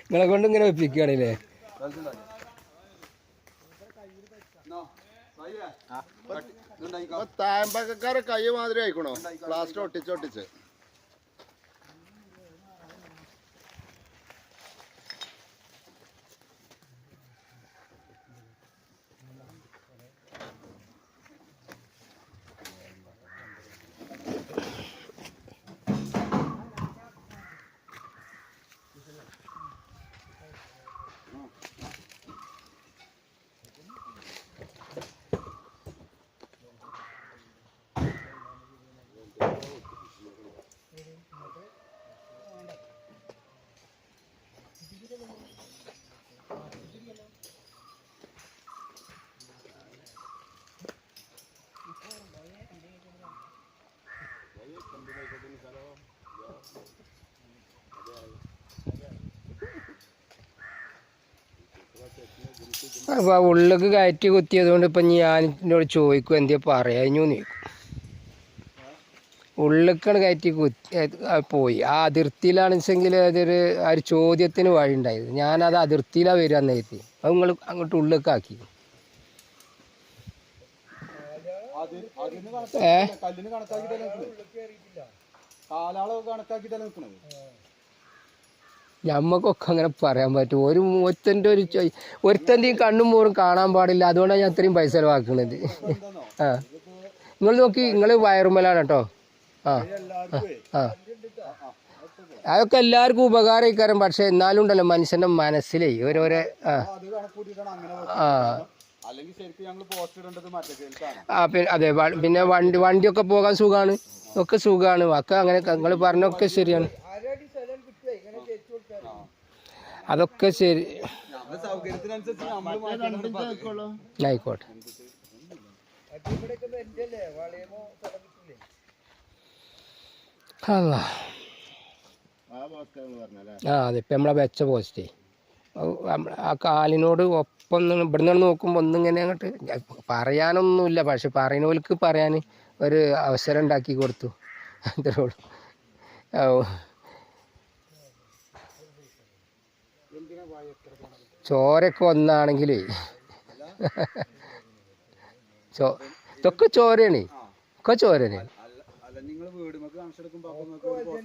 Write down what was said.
നിങ്ങളെ കൊണ്ട് ഇങ്ങനെ വെപ്പിക്കുകയാണല്ലേ? താമ്പക്കാരെ കൈ മാതിരി ആയിക്കണോ പ്ലാസ്റ്റർ ഒട്ടിച്ചൊട്ടിച്ച്. അപ്പോൾ ഉള്ളിലേക്ക് കയറ്റി കുത്തിയത് കൊണ്ട് ഇപ്പം ഞാൻ എന്നോട് ചോദിക്കും എന്താ പറയാഞ്ഞു നീക്കും. ഉള്ളിലേക്കാണ് കയറ്റി കുത്തി പോയി. ആ അതിർത്തിയിലാണെന്നുവെച്ചെങ്കിൽ അതൊരു ആ ഒരു ചോദ്യത്തിന് വഴി ഉണ്ടായത്. ഞാനത് അതിർത്തിയിലാണ് വരിക എന്ന് കരുതി. അത് നിങ്ങൾ അങ്ങോട്ട് ഉള്ളിലേക്ക് ആക്കി. ഞമ്മക്കൊക്കെ അങ്ങനെ പറയാൻ പറ്റും. ഒരുത്തൻ്റെയും കണ്ണും മോറും കാണാൻ പാടില്ല. അതുകൊണ്ടാണ് ഞാൻ ഇത്രയും പൈസ ചിലവാക്കുന്നത്. ആ നിങ്ങൾ നോക്കി, നിങ്ങൾ വയറുമ്മലാണ് കേട്ടോ. ആ ആ അതൊക്കെ എല്ലാവർക്കും ഉപകാരമായിക്കാരം. പക്ഷെ എന്നാലും ഉണ്ടല്ലോ മനുഷ്യൻ്റെ മനസ്സിലേ ഓരോരോ അതെ. പിന്നെ വണ്ടിയൊക്കെ പോകാൻ സുഖമാണ്, ഒക്കെ സുഖമാണ്. ഒക്കെ അങ്ങനെ നിങ്ങൾ പറഞ്ഞൊക്കെ ശരിയാണ്. അതൊക്കെ ശരി, ആയിക്കോട്ടെ. ആ അതെ, ഇപ്പം നമ്മളെ വെച്ച പോസ്റ്റേ ആ കാലിനോട് ഒപ്പം ഇവിടെ നിന്ന് നോക്കുമ്പോൾ ഒന്നിങ്ങനെ അങ്ങോട്ട് പറയാനൊന്നുമില്ല. പക്ഷെ പറയുന്നവർക്ക് പറയാൻ ഒരു അവസരം ഉണ്ടാക്കി കൊടുത്തു, അത്രേ ഉള്ളൂ. ചോരൊക്കെ ഒന്നാണെങ്കിലേ ഇതൊക്കെ ചോരയാണ്, ഒക്കെ ചോരയാണ്.